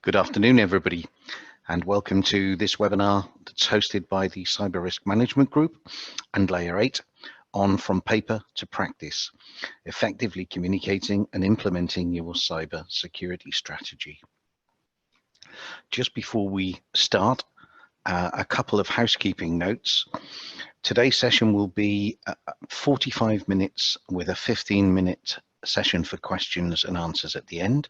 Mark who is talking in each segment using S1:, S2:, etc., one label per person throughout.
S1: Good afternoon, everybody, and welcome to this webinar that's hosted by the Cyber Risk Management Group and Layer 8 on From Paper to Practice, effectively communicating and implementing your cyber security strategy. Just before we start, a couple of housekeeping notes. Today's session will be 45 minutes with a 15-minute session for questions and answers at the end.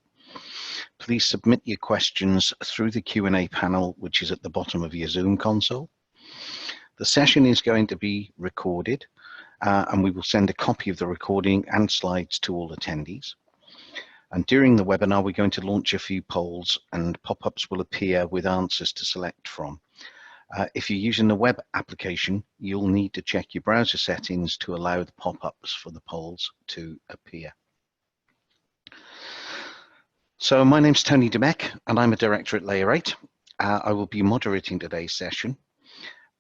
S1: Please submit your questions through the Q&A panel, which is at the bottom of your Zoom console. The session is going to be recorded, and we will send a copy of the recording and slides to all attendees. And during the webinar, we're going to launch a few polls, and pop-ups will appear with answers to select from. If you're using the web application, you'll need to check your browser settings to allow the pop-ups for the polls to appear. So my name's Tony Demek, and I'm a director at Layer 8. I will be moderating today's session,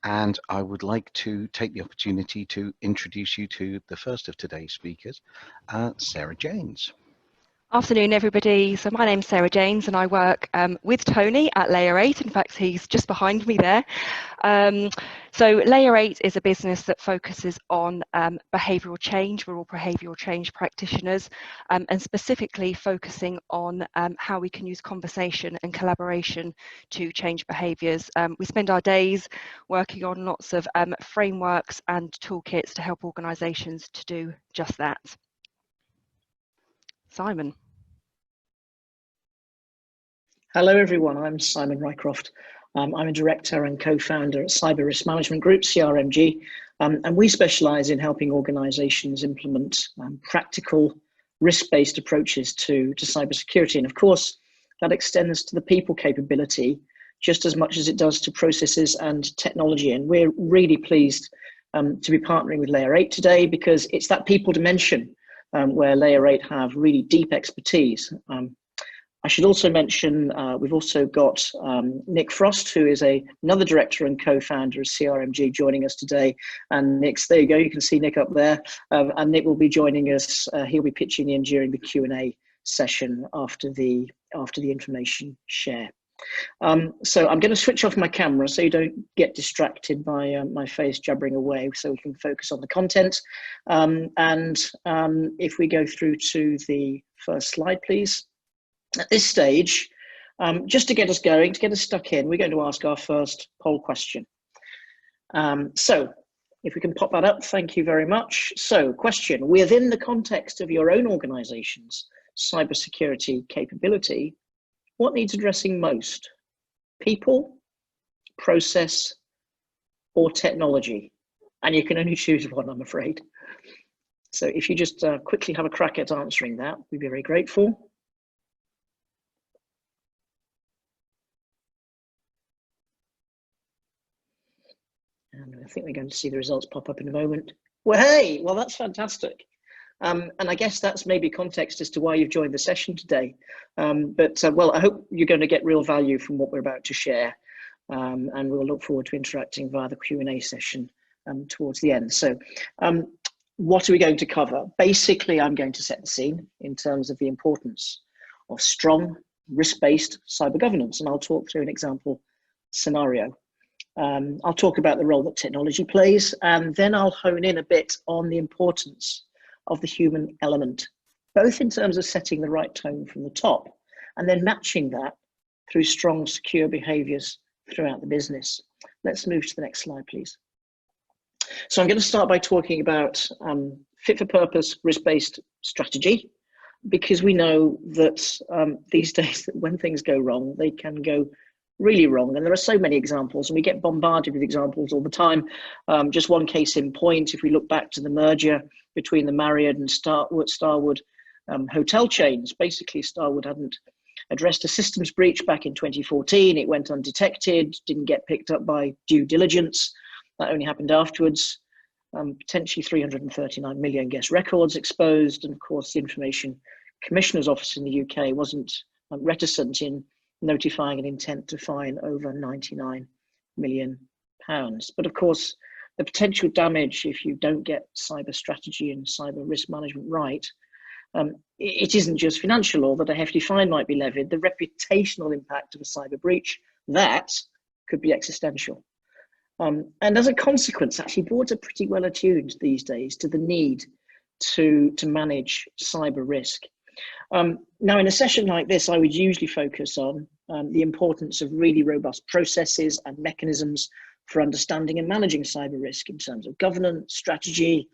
S1: and I would like to take the opportunity to introduce you to the first of today's speakers, Sarah Janes.
S2: Afternoon, everybody. So my name's Sarah Janes, and I work with Tony at Layer 8. In fact, he's just behind me there. So Layer 8 is a business that focuses on behavioural change. We're all behavioural change practitioners, and specifically focusing on how we can use conversation and collaboration to change behaviours. We spend our days working on lots of frameworks and toolkits to help organisations to do just that. Simon.
S3: Hello everyone, I'm Simon Rycroft. I'm a director and co-founder at Cyber Risk Management Group, CRMG, and we specialise in helping organisations implement practical risk-based approaches to cybersecurity. And of course, that extends to the people capability just as much as it does to processes and technology. And we're really pleased to be partnering with Layer 8 today, because it's that people dimension where Layer 8 have really deep expertise. I should also mention we've also got Nick Frost, who is another director and co-founder of CRMG, joining us today. And Nick's, there you go, you can see Nick up there. And Nick will be joining us. He'll be pitching in during the Q&A session after the information share. So I'm going to switch off my camera so you don't get distracted by my face jabbering away, so we can focus on the content. If we go through to the first slide, please. At this stage, just to get us going, to get us stuck in, we're going to ask our first poll question. So if we can pop that up, thank you very much. So question: within the context of your own organization's cybersecurity capability, what needs addressing most? People, process, or technology? And you can only choose one, I'm afraid. So if you just quickly have a crack at answering that, we'd be very grateful. And I think we're going to see the results pop up in a moment. Well, hey, well, that's fantastic. And I guess that's maybe context as to why you've joined the session today. Well, I hope you're going to get real value from what we're about to share. And we'll look forward to interacting via the Q&A session towards the end. So what are we going to cover? Basically, I'm going to set the scene in terms of the importance of strong, risk-based cyber governance. And I'll talk through an example scenario. I'll talk about the role that technology plays, and then I'll hone in a bit on the importance of the human element, both in terms of setting the right tone from the top and then matching that through strong, secure behaviors throughout the business. Let's move to the next slide, please. So I'm going to start by talking about fit for purpose, risk-based strategy, because we know that these days that when things go wrong, they can go really wrong. And there are so many examples, and we get bombarded with examples all the time. Just one case in point, if we look back to the merger between the Marriott and Starwood hotel chains, basically Starwood hadn't addressed a systems breach back in 2014. It went undetected, didn't get picked up by due diligence. That only happened afterwards. Potentially 339 million guest records exposed. And of course, the Information Commissioner's Office in the UK wasn't reticent in notifying an intent to fine over £99 million. But of course, the potential damage if you don't get cyber strategy and cyber risk management right It isn't just financial law that a hefty fine might be levied. The reputational impact of a cyber breach, that could be existential. And as a consequence, actually, boards are pretty well attuned these days to the need to manage cyber risk. Now, in a session like this, I would usually focus on the importance of really robust processes and mechanisms for understanding and managing cyber risk in terms of governance, strategy,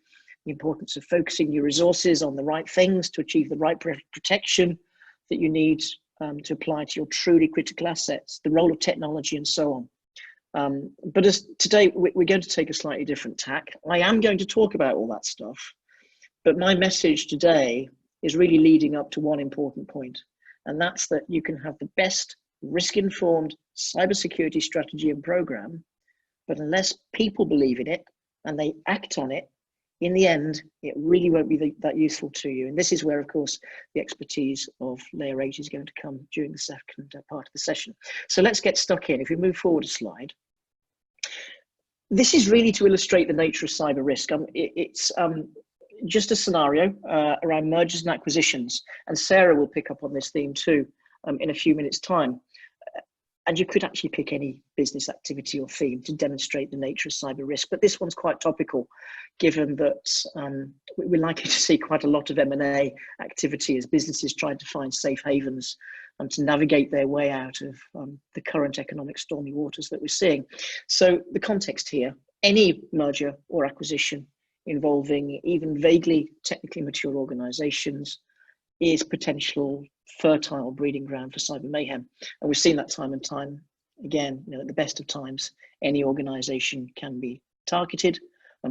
S3: the importance of focusing your resources on the right things to achieve the right protection that you need to apply to your truly critical assets, the role of technology, and so on. But as today, we're going to take a slightly different tack. I am going to talk about all that stuff, but my message today is really leading up to one important point, and that's that you can have the best risk-informed cybersecurity strategy and program, but unless people believe in it and they act on it, in the end, it really won't be that useful to you. And this is where, of course, the expertise of Layer 8 is going to come during the second part of the session. So let's get stuck in. If we move forward a slide, this is really to illustrate the nature of cyber risk. It's just a scenario around mergers and acquisitions, and Sarah will pick up on this theme too in a few minutes' time. And you could actually pick any business activity or theme to demonstrate the nature of cyber risk, but this one's quite topical, given that we're likely to see quite a lot of M&A activity as businesses try to find safe havens and to navigate their way out of the current economic stormy waters that we're seeing. So the context here, any merger or acquisition involving even vaguely technically mature organizations is potential fertile breeding ground for cyber mayhem. And we've seen that time and time again. At the best of times, any organization can be targeted.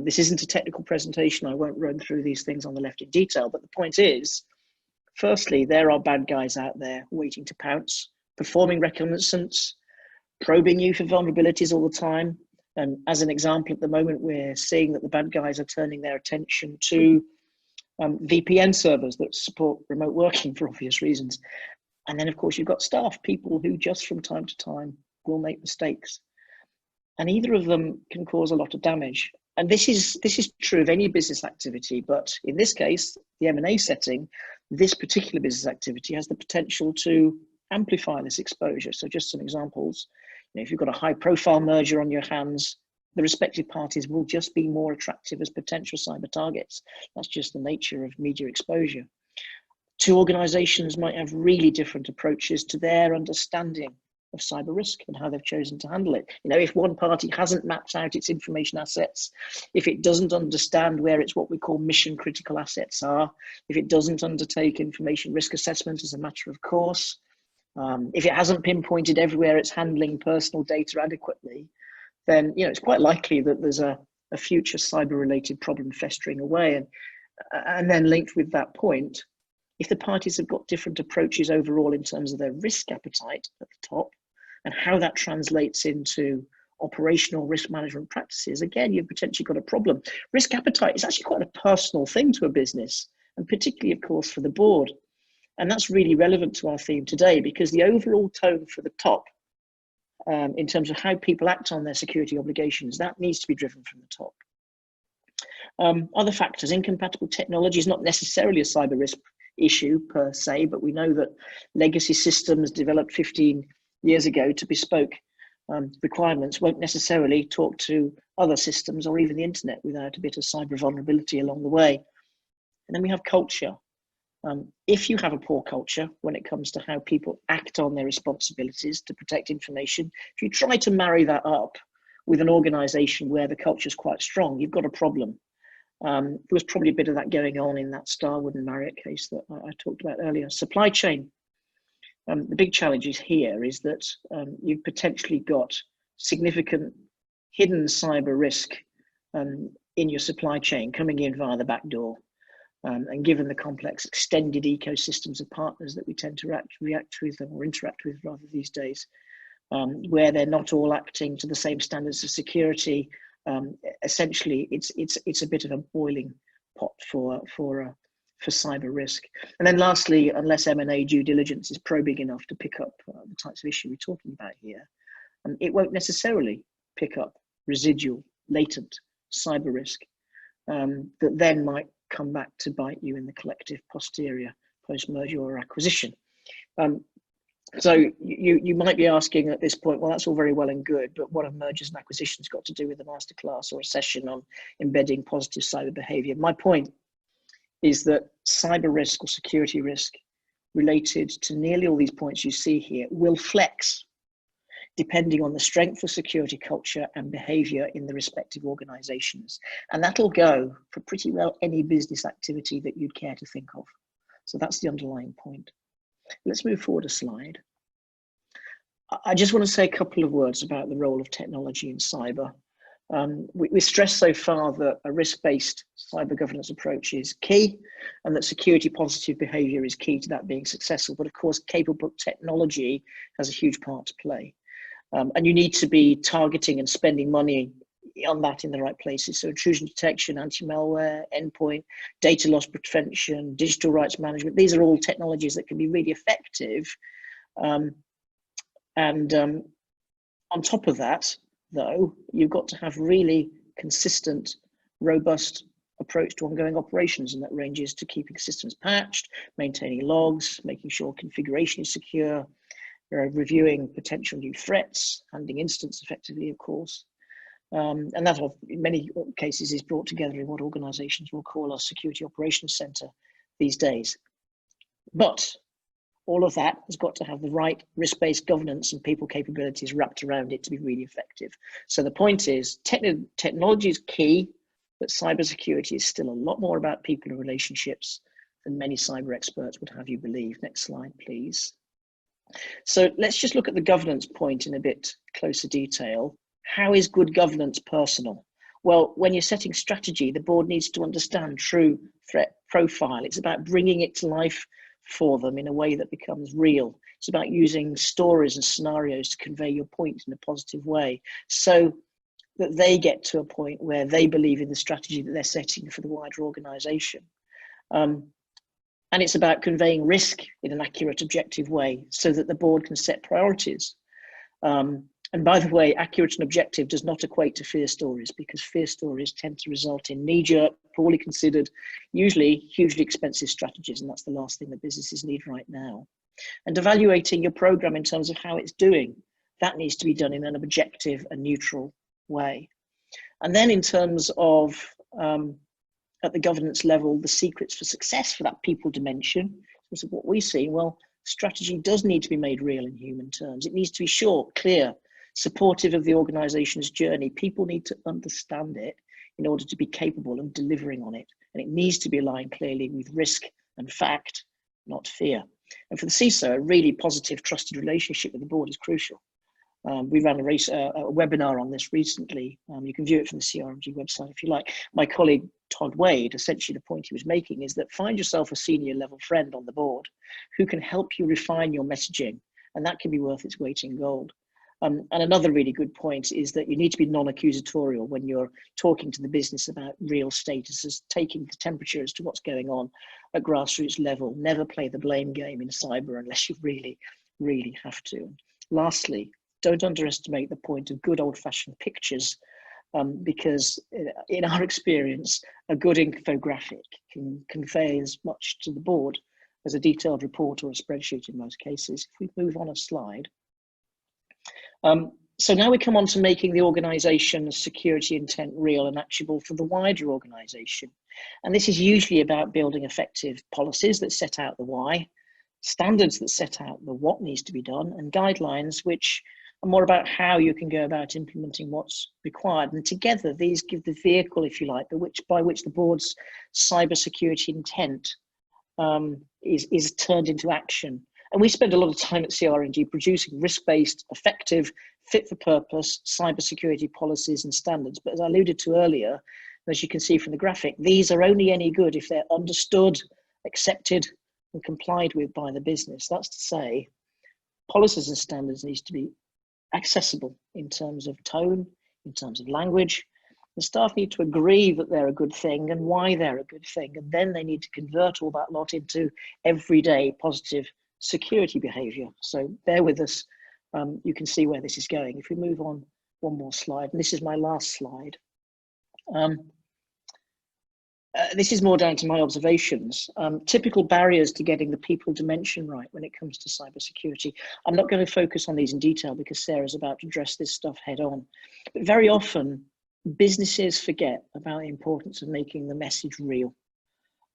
S3: This isn't a technical presentation. I won't run through these things on the left in detail, but the point is, firstly, there are bad guys out there waiting to pounce, performing reconnaissance, probing you for vulnerabilities all the time. And as an example, at the moment, we're seeing that the bad guys are turning their attention to VPN servers that support remote working for obvious reasons. And then, of course, you've got staff, people who just from time to time will make mistakes. And either of them can cause a lot of damage. And this is true of any business activity, but in this case, the M&A setting, this particular business activity has the potential to amplify this exposure. So just some examples. If you've got a high profile merger on your hands, the respective parties will just be more attractive as potential cyber targets. That's just the nature of media exposure. Two organizations might have really different approaches to their understanding of cyber risk and how they've chosen to handle it. If one party hasn't mapped out its information assets, if it doesn't understand where its what we call mission critical assets are, if it doesn't undertake information risk assessment as a matter of course, if it hasn't pinpointed everywhere it's handling personal data adequately, then it's quite likely that there's a future cyber-related problem festering away. And then linked with that point, if the parties have got different approaches overall in terms of their risk appetite at the top and how that translates into operational risk management practices, again, you've potentially got a problem. Risk appetite is actually quite a personal thing to a business, and particularly, of course, for the board. And that's really relevant to our theme today, because the overall tone for the top in terms of how people act on their security obligations, that needs to be driven from the top. Other factors, incompatible technology is not necessarily a cyber risk issue per se, but we know that legacy systems developed 15 years ago to bespoke requirements won't necessarily talk to other systems or even the internet without a bit of cyber vulnerability along the way. And then we have culture. If you have a poor culture when it comes to how people act on their responsibilities to protect information, if you try to marry that up with an organization where the culture is quite strong, you've got a problem. There was probably a bit of that going on in that Starwood and Marriott case that I talked about earlier. Supply chain. The big challenge here is that you've potentially got significant hidden cyber risk in your supply chain coming in via the back door. And given the complex extended ecosystems of partners that we tend to react with or interact with rather these days, where they're not all acting to the same standards of security, essentially it's a bit of a boiling pot for cyber risk. And then lastly, unless M&A due diligence is probing enough to pick up the types of issue we're talking about here, it won't necessarily pick up residual latent cyber risk that then might come back to bite you in the collective posterior post-merger or acquisition. So you might be asking at this point, well, that's all very well and good, but what have mergers and acquisitions got to do with a masterclass or a session on embedding positive cyber behavior? My point is that cyber risk or security risk related to nearly all these points you see here will flex depending on the strength of security culture and behavior in the respective organizations. And that'll go for pretty well any business activity that you'd care to think of. So that's the underlying point. Let's move forward a slide. I just want to say a couple of words about the role of technology in cyber. We stressed so far that a risk-based cyber governance approach is key and that security positive behavior is key to that being successful. But of course, capable technology has a huge part to play. And you need to be targeting and spending money on that in the right places. So intrusion detection, anti-malware, endpoint, data loss prevention, digital rights management, these are all technologies that can be really effective. On top of that, though, you've got to have really consistent, robust approach to ongoing operations, and that ranges to keeping systems patched, maintaining logs, making sure configuration is secure, reviewing potential new threats, handling incidents effectively, of course. And that in many cases is brought together in what organizations will call a security operations center these days. But all of that has got to have the right risk-based governance and people capabilities wrapped around it to be really effective. So the point is, technology is key, but cybersecurity is still a lot more about people and relationships than many cyber experts would have you believe. Next slide, please. So let's just look at the governance point in a bit closer detail. How is good governance personal? Well, when you're setting strategy, the board needs to understand true threat profile. It's about bringing it to life for them in a way that becomes real. It's about using stories and scenarios to convey your point in a positive way so that they get to a point where they believe in the strategy that they're setting for the wider organization. And it's about conveying risk in an accurate, objective way so that the board can set priorities. And by the way, accurate and objective does not equate to fear stories, because fear stories tend to result in knee-jerk, poorly considered, usually hugely expensive strategies, and that's the last thing that businesses need right now. And evaluating your program in terms of how it's doing, that needs to be done in an objective and neutral way. And then in terms of, at the governance level, the secrets for success for that people dimension, this is what we see. Well, strategy does need to be made real in human terms. It needs to be short, clear, supportive of the organization's journey. People need to understand it in order to be capable of delivering on it. And it needs to be aligned clearly with risk and fact, not fear. And for the CISO, a really positive, trusted relationship with the board is crucial. We ran a webinar on this recently. You can view it from the CRMG website if you like. My colleague, Todd Wade, essentially the point he was making is that find yourself a senior level friend on the board who can help you refine your messaging, and that can be worth its weight in gold. And another really good point is that you need to be non-accusatorial when you're talking to the business about real statuses, taking the temperature as to what's going on at grassroots level. Never play the blame game in cyber unless you really, really have to. Lastly, don't underestimate the point of good old-fashioned pictures, because in our experience, a good infographic can convey as much to the board as a detailed report or a spreadsheet in most cases. If we move on a slide. So now we come on to making the organization's security intent real and actionable for the wider organization. And this is usually about building effective policies that set out the why, standards that set out the what needs to be done, and guidelines which are more about how you can go about implementing what's required. And together, these give the vehicle, if you like, by which the board's cybersecurity intent is turned into action. And we spend a lot of time at CRMG producing risk-based, effective, fit-for-purpose cybersecurity policies and standards. But as I alluded to earlier, as you can see from the graphic, these are only any good if they're understood, accepted, and complied with by the business. That's to say, policies and standards need to be accessible in terms of tone, in terms of language. The staff need to agree that they're a good thing and why they're a good thing. And then they need to convert all that lot into everyday positive security behavior. So bear with us. You can see where this is going. If we move on one more slide, and this is my last slide. this is more down to my observations. Typical barriers to getting the people dimension right when it comes to cybersecurity. I'm not going to focus on these in detail because Sarah's about to address this stuff head on. But very often, businesses forget about the importance of making the message real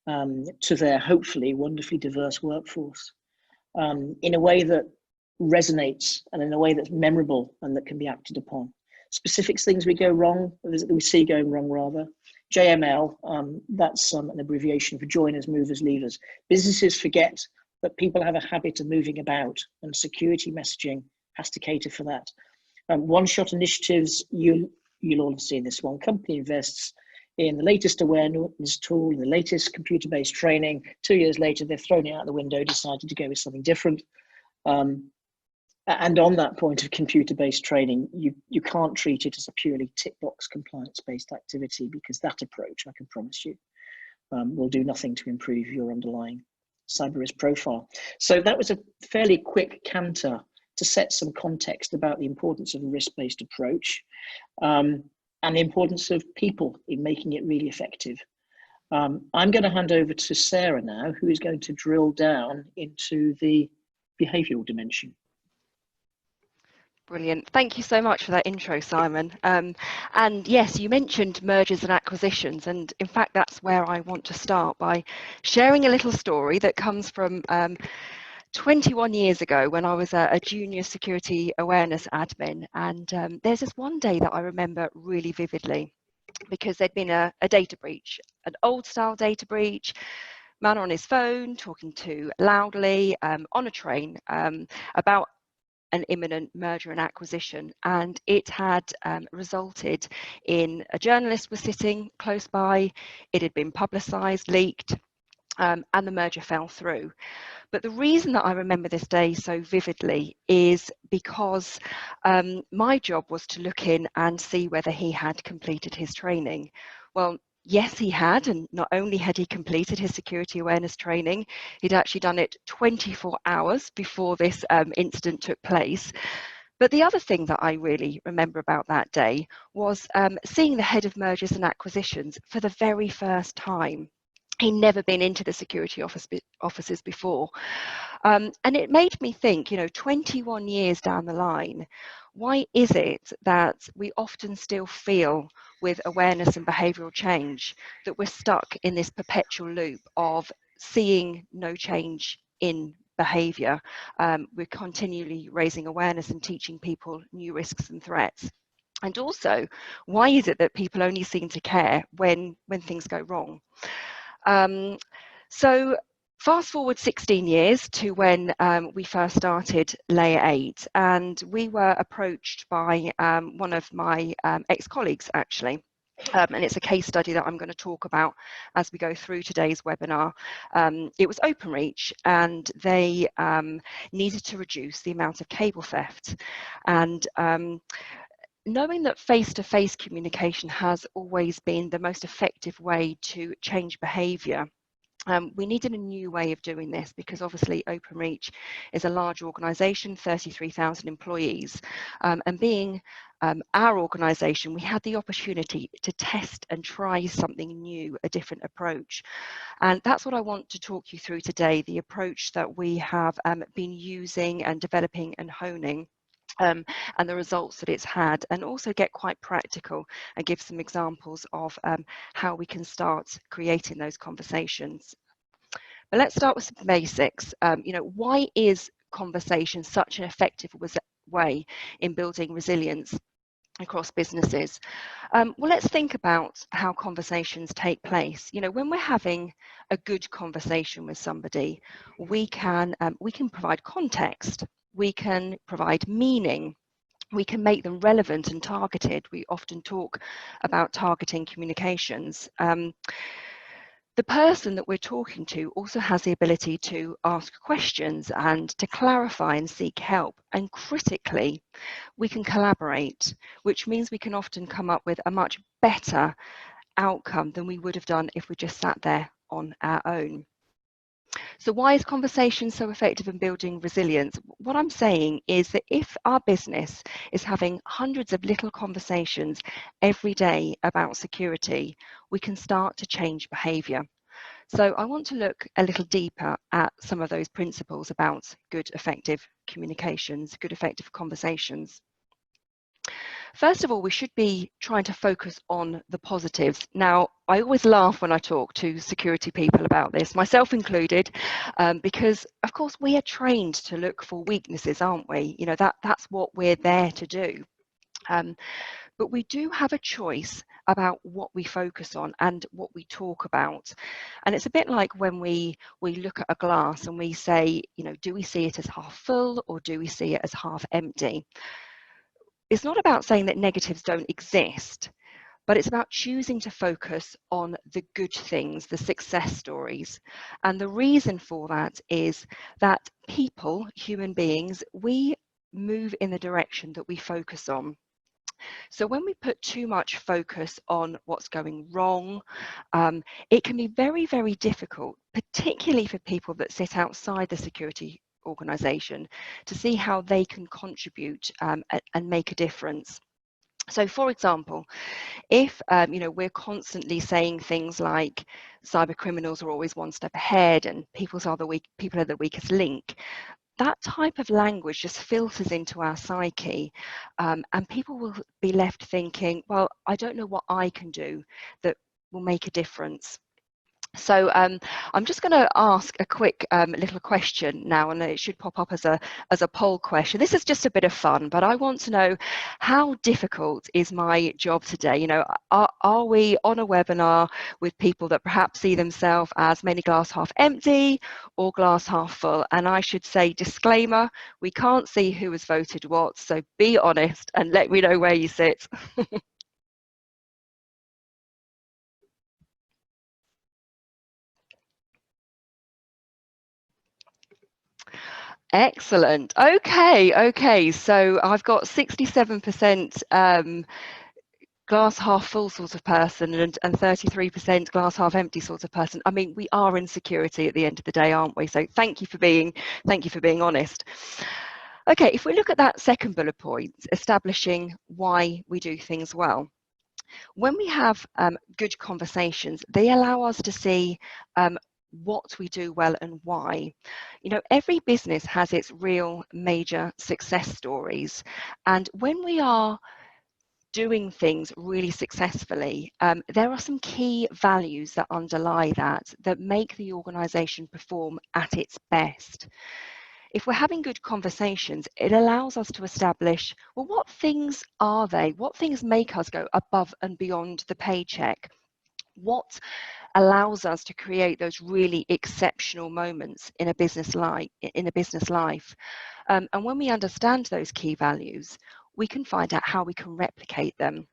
S3: to their hopefully wonderfully diverse workforce in a way that resonates and in a way that's memorable and that can be acted upon. Specific things we see going wrong rather. JML, that's an abbreviation for joiners, movers, leavers. Businesses forget that people have a habit of moving about, and security messaging has to cater for that. One-shot initiatives, you'll all have seen this one. Company invests in the latest awareness tool, the latest computer-based training. 2 years later, they've thrown it out the window, decided to go with something different. And on that point of computer-based training, you can't treat it as a purely tick box compliance-based activity, because that approach, I can promise you, will do nothing to improve your underlying cyber risk profile. So that was a fairly quick canter to set some context about the importance of a risk-based approach and the importance of people in making it really effective. I'm going to hand over to Sarah now, who is going to drill down into the behavioural dimension.
S2: Brilliant. Thank you so much for that intro, Simon. And yes, you mentioned mergers and acquisitions, and in fact, that's where I want to start by sharing a little story that comes from 21 years ago when I was a junior security awareness admin. And there's this one day that I remember really vividly, because there'd been a data breach, an old style data breach, man on his phone talking too loudly on a train about an imminent merger and acquisition, and it had resulted in a journalist was sitting close by, it had been publicised, leaked, and the merger fell through. But the reason that I remember this day so vividly is because my job was to look in and see whether he had completed his training. Well, yes, he had, and not only had he completed his security awareness training, he'd actually done it 24 hours before this incident took place. But the other thing that I really remember about that day was seeing the head of mergers and acquisitions for the very first time. He'd never been into the security offices before. And it made me think, 21 years down the line, why is it that we often still feel with awareness and behavioural change that we're stuck in this perpetual loop of seeing no change in behaviour? We're continually raising awareness and teaching people new risks and threats. And also, why is it that people only seem to care when things go wrong? So fast forward 16 years to when we first started Layer 8, and we were approached by one of my ex-colleagues, actually. And it's a case study that I'm going to talk about as we go through today's webinar. It was OpenReach, and they needed to reduce the amount of cable theft. And knowing that face-to-face communication has always been the most effective way to change behaviour, we needed a new way of doing this, because obviously OpenReach is a large organisation, 33,000 employees, and being our organisation, we had the opportunity to test and try something new, a different approach. And that's what I want to talk you through today, the approach that we have been using and developing and honing. And the results that it's had, and also get quite practical and give some examples of how we can start creating those conversations. But let's start with some basics. Why is conversation such an effective way in building resilience across businesses? Well, let's think about how conversations take place. When we're having a good conversation with somebody, we can provide context. We can provide meaning, we can make them relevant and targeted. We often talk about targeting communications. The person that we're talking to also has the ability to ask questions and to clarify and seek help. And critically, we can collaborate, which means we can often come up with a much better outcome than we would have done if we just sat there on our own. So why is conversation so effective in building resilience? What I'm saying is that if our business is having hundreds of little conversations every day about security, we can start to change behaviour. So I want to look a little deeper at some of those principles about good, effective communications, good, effective conversations. First of all, we should be trying to focus on the positives. Now, I always laugh when I talk to security people about this, myself included, because of course we are trained to look for weaknesses, aren't we? You know, that's what we're there to do. But we do have a choice about what we focus on and what we talk about. And it's a bit like when we look at a glass and we say, you know, do we see it as half full or do we see it as half empty? It's not about saying that negatives don't exist, but it's about choosing to focus on the good things, the success stories. And the reason for that is that people, human beings, we move in the direction that we focus on. So when we put too much focus on what's going wrong, it can be very, very difficult, particularly for people that sit outside the security organisation, to see how they can contribute and make a difference. So, for example, if you know, we're constantly saying things like cyber criminals are always one step ahead and people are the weakest link, that type of language just filters into our psyche, and people will be left thinking, well, I don't know what I can do that will make a difference. So I'm just going to ask a quick little question now, and it should pop up as a poll question. This is just a bit of fun, but I want to know, how difficult is my job today? You know, are we on a webinar with people that perhaps see themselves as maybe glass half empty or glass half full? And I should say, disclaimer, we can't see who has voted what, so be honest and let me know where you sit. Excellent. Okay. So I've got 67% glass half full sort of person and 33% glass half empty sort of person. I mean, we are in security at the end of the day, aren't we? So thank you for being honest. Okay, if we look at that second bullet point, establishing why we do things well. When we have good conversations, they allow us to see what we do well and why. You know, every business has its real major success stories, and when we are doing things really successfully, there are some key values that underlie that make the organization perform at its best. If we're having good conversations, it allows us to establish, well, what things are they? What things make us go above and beyond the paycheck? What allows us to create those really exceptional moments in a business life? And when we understand those key values, we can find out how we can replicate them.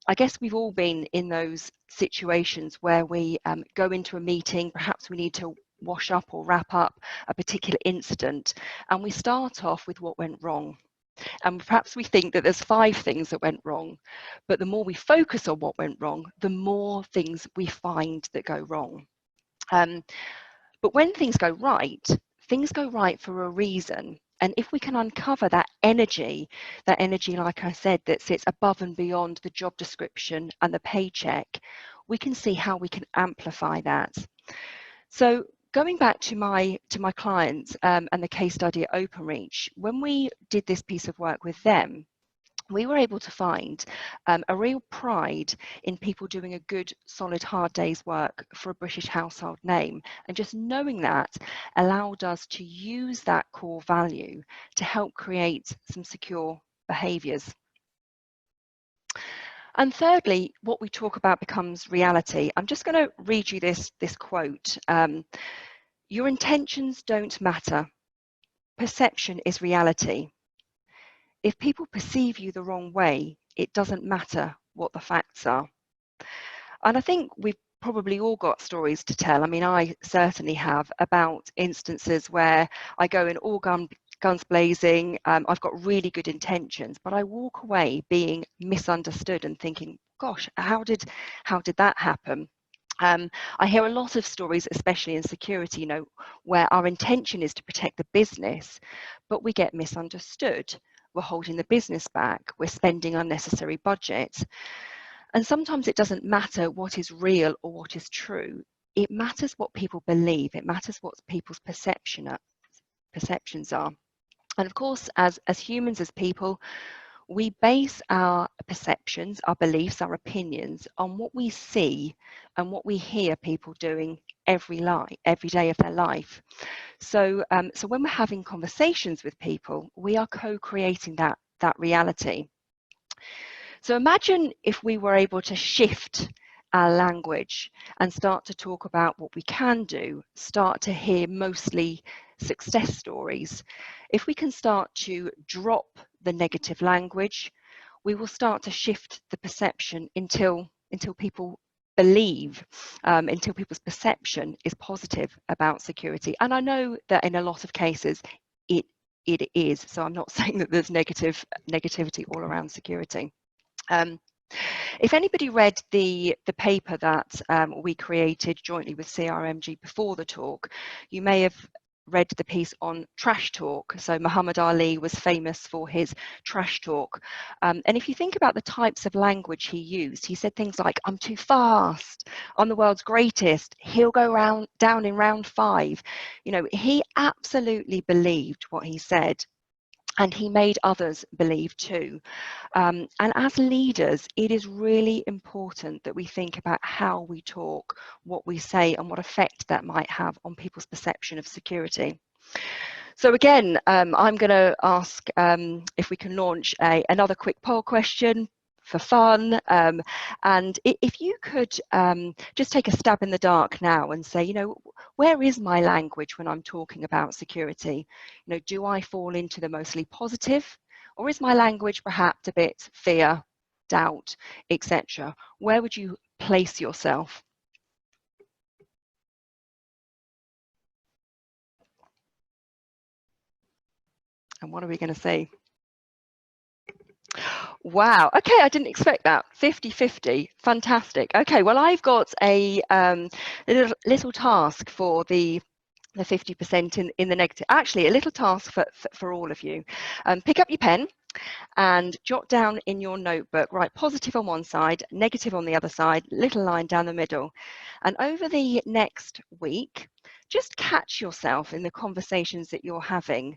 S2: I guess we've all been in those situations where we go into a meeting, perhaps we need to wash up or wrap up a particular incident, and we start off with what went wrong. And perhaps we think that there's 5 things that went wrong, but the more we focus on what went wrong, the more things we find that go wrong. But when things go right for a reason. And if we can uncover that energy, like I said, that sits above and beyond the job description and the paycheck, we can see how we can amplify that. So going back to my clients and the case study at Openreach, when we did this piece of work with them, we were able to find a real pride in people doing a good, solid, hard day's work for a British household name. And just knowing that allowed us to use that core value to help create some secure behaviours. And thirdly, what we talk about becomes reality. I'm just going to read you this quote. Your intentions don't matter. Perception is reality. If people perceive you the wrong way, it doesn't matter what the facts are. And I think we've probably all got stories to tell. I mean, I certainly have, about instances where I go in all guns blazing, I've got really good intentions, but I walk away being misunderstood and thinking, gosh, how did that happen? I hear a lot of stories, especially in security, where our intention is to protect the business, but we get misunderstood. We're holding the business back. We're spending unnecessary budget. And sometimes it doesn't matter what is real or what is true. It matters what people believe. It matters what people's perceptions are. And of course, as humans, as people, we base our perceptions, our beliefs, our opinions on what we see and what we hear people doing every day of their life. So when we're having conversations with people, we are co-creating that reality. So imagine if we were able to shift our language and start to talk about what we can do, start to hear mostly success stories. If we can start to drop the negative language, we will start to shift the perception until people believe, until people's perception is positive about security. And I know that in a lot of cases it is. So I'm not saying that there's negativity all around security. If anybody read the paper that we created jointly with CRMG before the talk, you may have read the piece on trash talk. So Muhammad Ali was famous for his trash talk. And if you think about the types of language he used, he said things like, "I'm too fast, I'm the world's greatest, he'll go down in round 5. He absolutely believed what he said. And he made others believe too. And as leaders, it is really important that we think about how we talk, what we say, and what effect that might have on people's perception of security. So again, I'm going to ask if we can launch another quick poll question for fun. And if you could just take a stab in the dark now and say, where is my language when I'm talking about security? Do I fall into the mostly positive, or is my language perhaps a bit fear, doubt, etc.? Where would you place yourself? And what are we going to say? Wow. Okay, I didn't expect that. 50-50. Fantastic. Okay, well, I've got a little task for the 50% in the negative. Actually, a little task for all of you. Pick up your pen and jot down in your notebook, write positive on one side, negative on the other side, little line down the middle. And over the next week, just catch yourself in the conversations that you're having.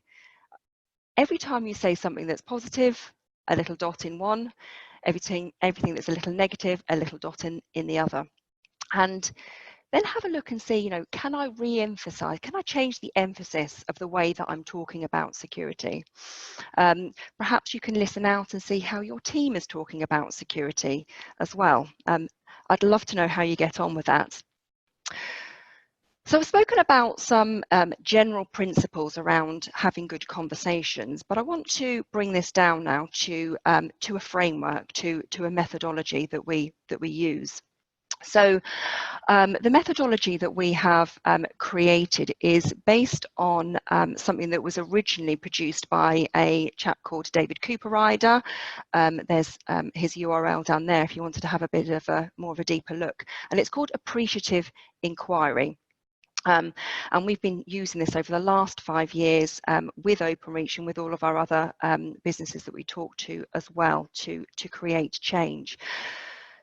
S2: Every time you say something that's positive, a little dot in one, everything that's a little negative, a little dot in the other. And then have a look and see, can I re-emphasize, can I change the emphasis of the way that I'm talking about security? Perhaps you can listen out and see how your team is talking about security as well. I'd love to know how you get on with that. So I've spoken about some general principles around having good conversations, but I want to bring this down now to a framework, to a methodology that we use. So the methodology that we have created is based on something that was originally produced by a chap called David Cooper-Ryder. There's his URL down there if you wanted to have a bit of more of a deeper look. And it's called Appreciative Inquiry. And we've been using this over the last 5 years with Openreach and with all of our other businesses that we talk to as well to create change.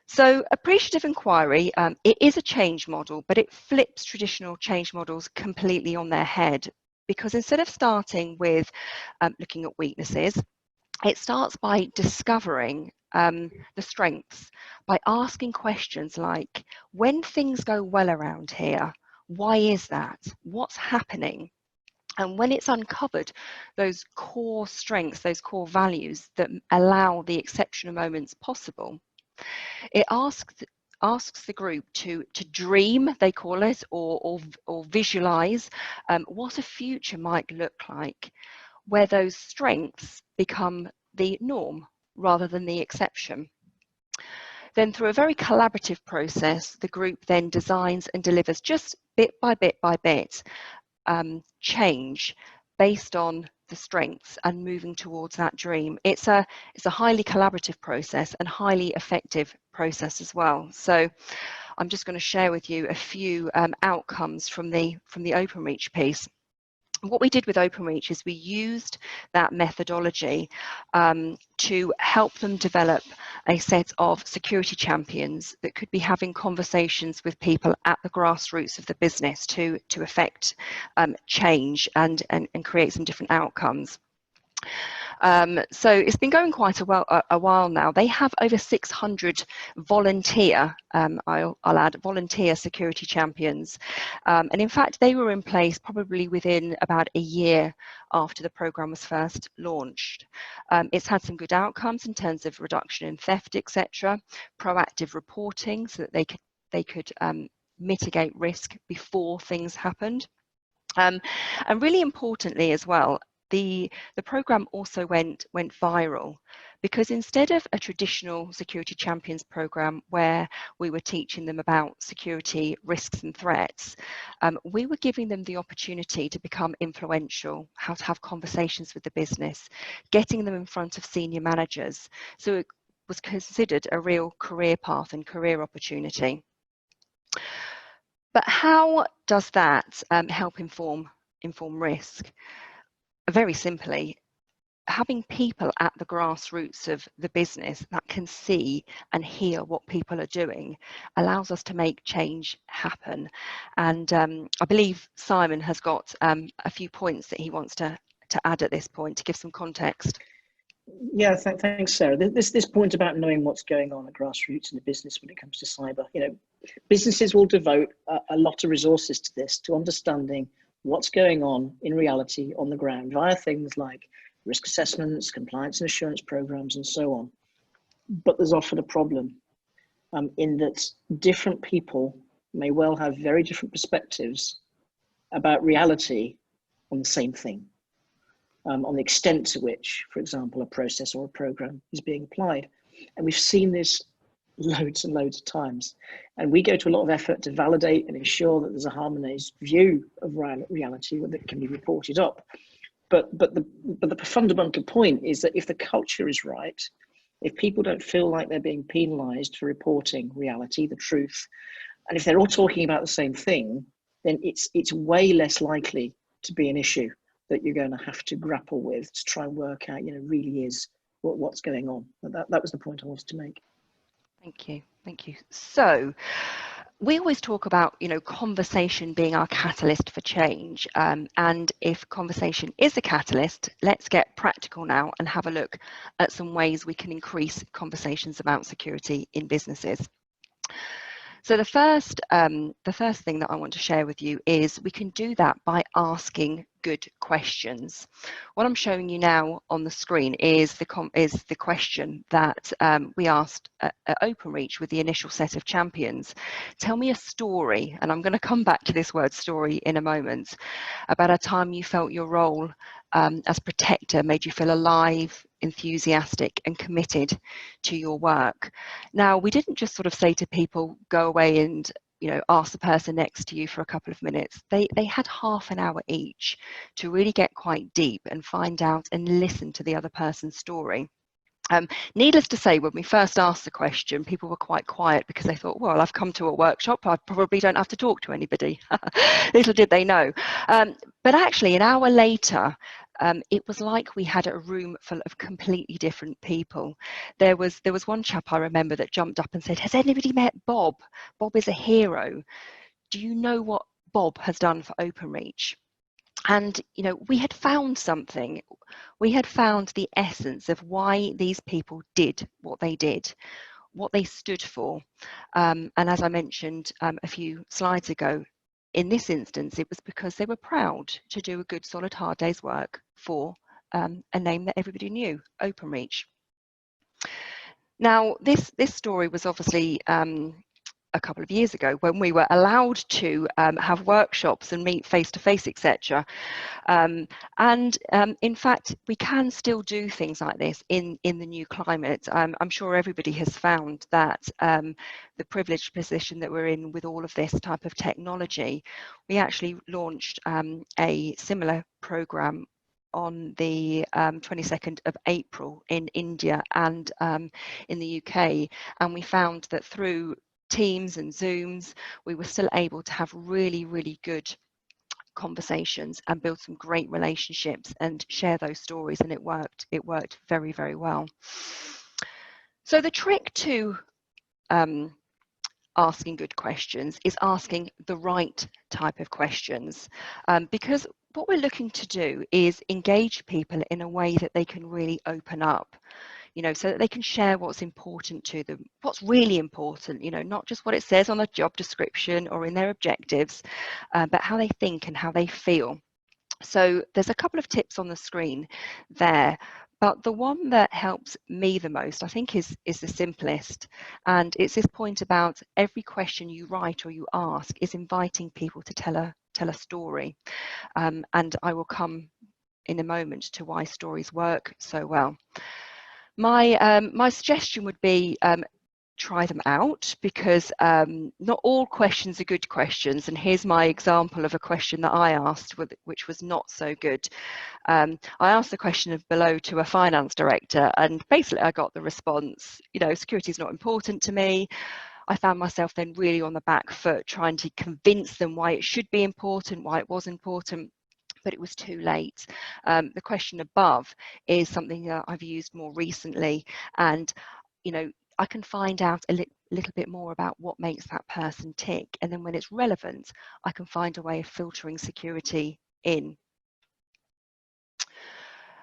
S2: So appreciative inquiry, it is a change model, but it flips traditional change models completely on their head, because instead of starting with looking at weaknesses, it starts by discovering the strengths, by asking questions like, when things go well around here, why is that? What's happening? And when it's uncovered those core strengths, those core values that allow the exceptional moments possible, it asks the group to dream, they call it, or visualize what a future might look like, where those strengths become the norm rather than the exception. Then through a very collaborative process, the group then designs and delivers, just bit by bit by bit, change based on the strengths and moving towards that dream. It's a highly collaborative process and highly effective process as well. So I'm just going to share with you a few outcomes from the OpenReach piece. What we did with OpenReach is we used that methodology to help them develop a set of security champions that could be having conversations with people at the grassroots of the business to affect change and create some different outcomes. So it's been going quite a while now. They have over 600 volunteer, I'll add, volunteer security champions. And in fact, they were in place probably within about a year after the program was first launched. It's had some good outcomes in terms of reduction in theft, etc., proactive reporting so that they could mitigate risk before things happened. And really importantly as well, the program also went viral because instead of a traditional security champions program where we were teaching them about security risks and threats, we were giving them the opportunity to become influential, how to have conversations with the business, getting them in front of senior managers. So it was considered a real career path and career opportunity. But how does that help inform risk? Very simply, having people at the grassroots of the business that can see and hear what people are doing allows us to make change happen. And I believe Simon has got a few points that he wants to add at this point to give some context.
S3: Yeah, thanks, Sarah. This point about knowing what's going on at grassroots in the business when it comes to cyber, businesses will devote a lot of resources to this, to understanding what's going on in reality on the ground via things like risk assessments, compliance and assurance programs, and so on. But there's often a problem in that different people may well have very different perspectives about reality on the same thing. On the extent to which, for example, a process or a program is being applied. And we've seen this loads and loads of times. And we go to a lot of effort to validate and ensure that there's a harmonized view of reality that can be reported up. But the fundamental point is that if the culture is right, if people don't feel like they're being penalized for reporting reality, the truth, and if they're all talking about the same thing, then it's way less likely to be an issue that you're going to have to grapple with to try and work out, really is what's going on. That was the point I wanted to make.
S2: Thank you. So we always talk about, conversation being our catalyst for change. And if conversation is a catalyst, let's get practical now and have a look at some ways we can increase conversations about security in businesses. So the first thing that I want to share with you is we can do that by asking good questions. What I'm showing you now on the screen is the question that we asked at OpenReach with the initial set of champions. Tell me a story, and I'm going to come back to this word story in a moment, about a time you felt your role as protector made you feel alive, enthusiastic and committed to your work. Now, we didn't just sort of say to people, go away and ask the person next to you for a couple of minutes. They had half an hour each to really get quite deep and find out and listen to the other person's story. Needless to say, when we first asked the question, people were quite quiet because they thought, well, I've come to a workshop, I probably don't have to talk to anybody. Little did they know. But actually, an hour later, it was like we had a room full of completely different people. There was one chap I remember that jumped up and said, has anybody met Bob? Bob is a hero. Do you know what Bob has done for OpenReach? And, we had found something. We had found the essence of why these people did what they did, what they stood for. And as I mentioned a few slides ago, in this instance, it was because they were proud to do a good, solid, hard day's work for a name that everybody knew, OpenReach. Now, this story was obviously a couple of years ago when we were allowed to have workshops and meet face-to-face, etc. And in fact, we can still do things like this in the new climate. I'm sure everybody has found that the privileged position that we're in with all of this type of technology, we actually launched a similar program on the 22nd of April in India and in the UK, and we found that through Teams and Zooms, we were still able to have really, really good conversations and build some great relationships and share those stories, and it worked very, very well. So the trick to asking good questions is asking the right type of questions, because what we're looking to do is engage people in a way that they can really open up, you know, so that they can share what's important to them, what's really important, you know, not just what it says on a job description or in their objectives, but how they think and how they feel. So there's a couple of tips on the screen there, but the one that helps me the most, I think, is the simplest. And it's this point about every question you write or you ask is inviting people to tell a story. And I will come in a moment to why stories work so well. My suggestion would be try them out, because not all questions are good questions. And here's my example of a question that I asked, which was not so good. I asked the question of below to a finance director, and basically I got the response, you know, security is not important to me. I found myself then really on the back foot trying to convince them why it should be important, why it was important, but it was too late. The question above is something that I've used more recently, and, you know, I can find out a little bit more about what makes that person tick, and then when it's relevant, I can find a way of filtering security in.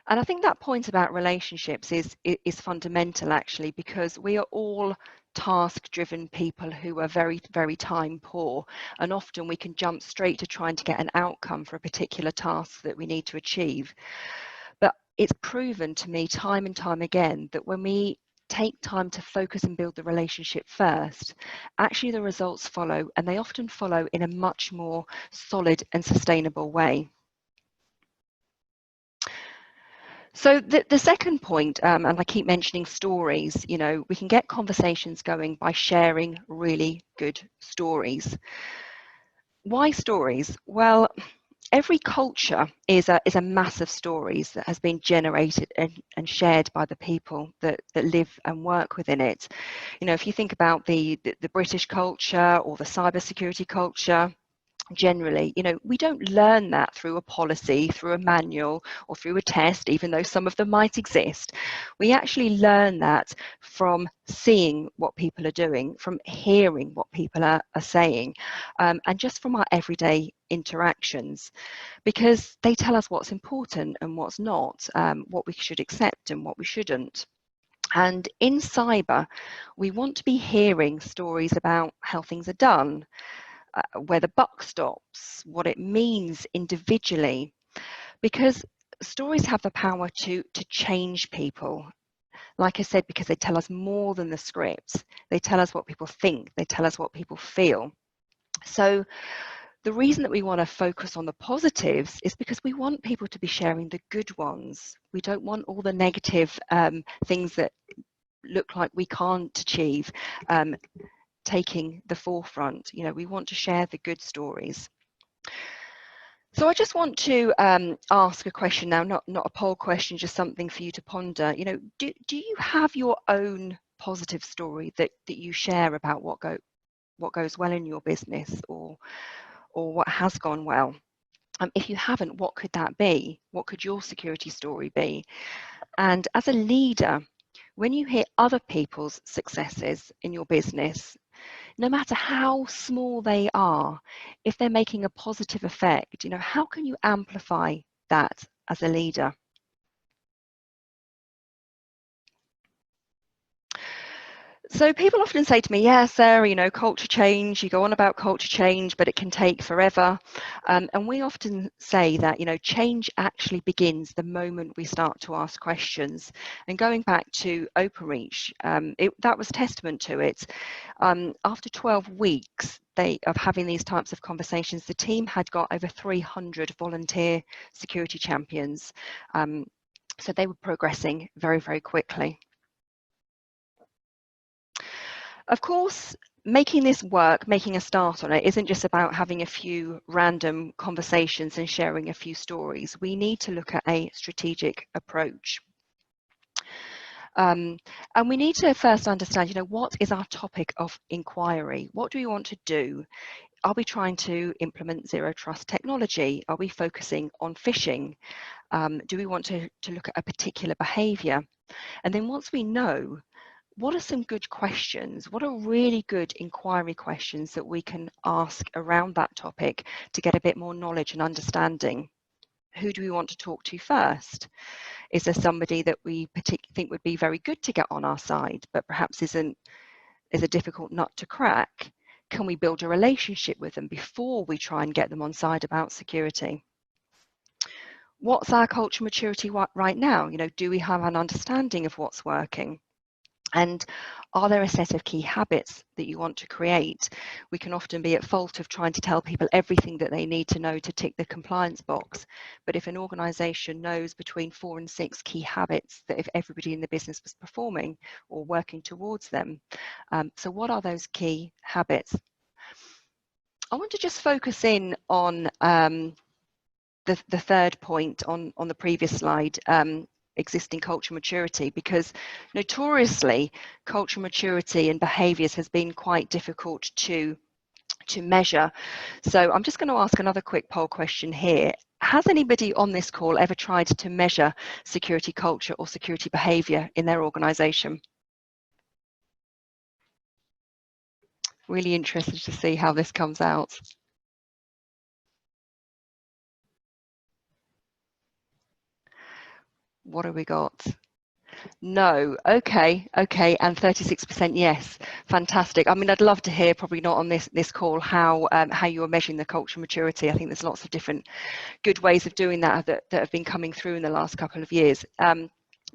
S2: And I think that point about relationships is fundamental, actually, because we are all task-driven people who are very, very time poor, and often we can jump straight to trying to get an outcome for a particular task that we need to achieve. But it's proven to me time and time again that when we take time to focus and build the relationship first, actually the results follow, and they often follow in a much more solid and sustainable way. So the second point, and I keep mentioning stories, you know, we can get conversations going by sharing really good stories. Why stories? Well, every culture is a mass of stories that has been generated and shared by the people that live and work within it. You know, if you think about the British culture or the cybersecurity culture, generally, you know, we don't learn that through a policy, through a manual, or through a test, even though some of them might exist. We actually learn that from seeing what people are doing, from hearing what people are saying, and just from our everyday interactions, because they tell us what's important and what's not, what we should accept and what we shouldn't. And in cyber, we want to be hearing stories about how things are done, where the buck stops, what it means individually, because stories have the power to change people. Like I said, because they tell us more than the scripts. They tell us what people think. They tell us what people feel. So the reason that we want to focus on the positives is because we want people to be sharing the good ones. We don't want all the negative things that look like we can't achieve taking the forefront. You know, we want to share the good stories. So I just want to ask a question now, not a poll question, just something for you to ponder. You know, do you have your own positive story that you share about what goes well in your business, or what has gone well? If you haven't, what could that be? What could your security story be? And as a leader, when you hear other people's successes in your business, no matter how small they are, if they're making a positive effect, you know, how can you amplify that as a leader? So people often say to me, yeah, Sarah, you know, culture change, you go on about culture change, but it can take forever. And we often say that, you know, change actually begins the moment we start to ask questions. And going back to Openreach, that was testament to it. After 12 weeks of having these types of conversations, the team had got over 300 volunteer security champions. So they were progressing very, very quickly. Of course, making this work, making a start on it, isn't just about having a few random conversations and sharing a few stories. We need to look at a strategic approach. And we need to first understand, what is our topic of inquiry? What do we want to do? Are we trying to implement zero trust technology? Are we focusing on phishing? Do we want to look at a particular behavior? And then once we know, what are some good questions? What are really good inquiry questions that we can ask around that topic to get a bit more knowledge and understanding? Who do we want to talk to first? Is there somebody that we particularly think would be very good to get on our side, but perhaps is a difficult nut to crack? Can we build a relationship with them before we try and get them on side about security? What's our culture maturity right now? Do we have an understanding of what's working? And are there a set of key habits that you want to create? We can often be at fault of trying to tell people everything that they need to know to tick the compliance box. But if an organisation knows between 4 and 6 key habits that if everybody in the business was performing or working towards them. So what are those key habits? I want to just focus in on the third point on the previous slide, existing culture maturity, because notoriously culture maturity and behaviours has been quite difficult to measure. So I'm just going to ask another quick poll question here. Has anybody on this call ever tried to measure security culture or security behaviour in their organisation? Really interested to see how this comes out. What have we got? No. Okay, and 36% yes. Fantastic. I mean, I'd love to hear, probably not on this call, how you are measuring the culture maturity. I think there's lots of different good ways of doing that have been coming through in the last couple of years.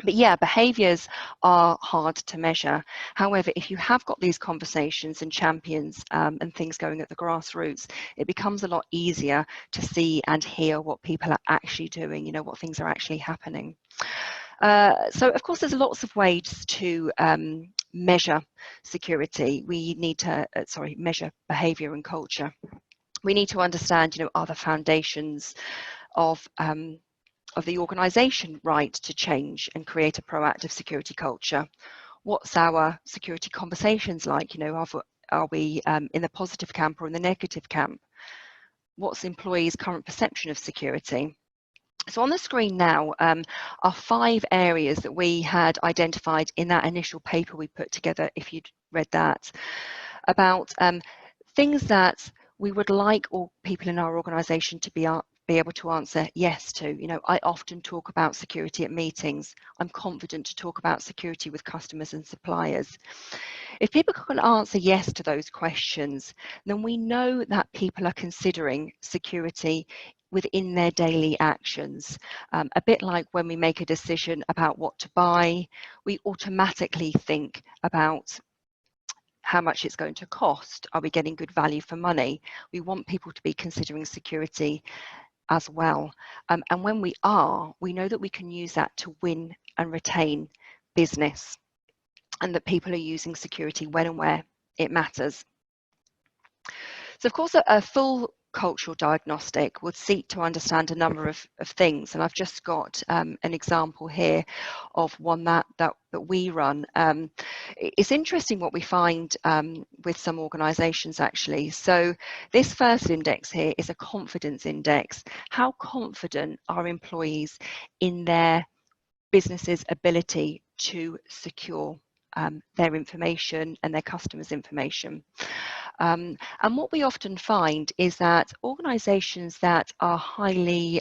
S2: But yeah, behaviours are hard to measure. However, if you have got these conversations and champions and things going at the grassroots, it becomes a lot easier to see and hear what people are actually doing, what things are actually happening. So of course there's lots of ways to measure security. We need to measure behaviour and culture. We need to understand, are the foundations of the organisation right to change and create a proactive security culture? What's our security conversations like? Are we in the positive camp or in the negative camp? What's employees' current perception of security? So on the screen now are 5 areas that we had identified in that initial paper we put together, if you'd read that, about things that we would like all people in our organisation to be able to answer yes to. I often talk about security at meetings. I'm confident to talk about security with customers and suppliers. If people can answer yes to those questions, then we know that people are considering security within their daily actions. A bit like when we make a decision about what to buy, we automatically think about how much it's going to cost. Are we getting good value for money? We want people to be considering security as well. And when we are, we know that we can use that to win and retain business, and that people are using security when and where it matters. So of course, a full cultural diagnostic would seek to understand a number of things, and I've just got an example here of one that we run. It's interesting what we find with some organisations actually. So this first index here is a confidence index. How confident are employees in their business's ability to secure their information and their customers' information? And what we often find is that organisations that are highly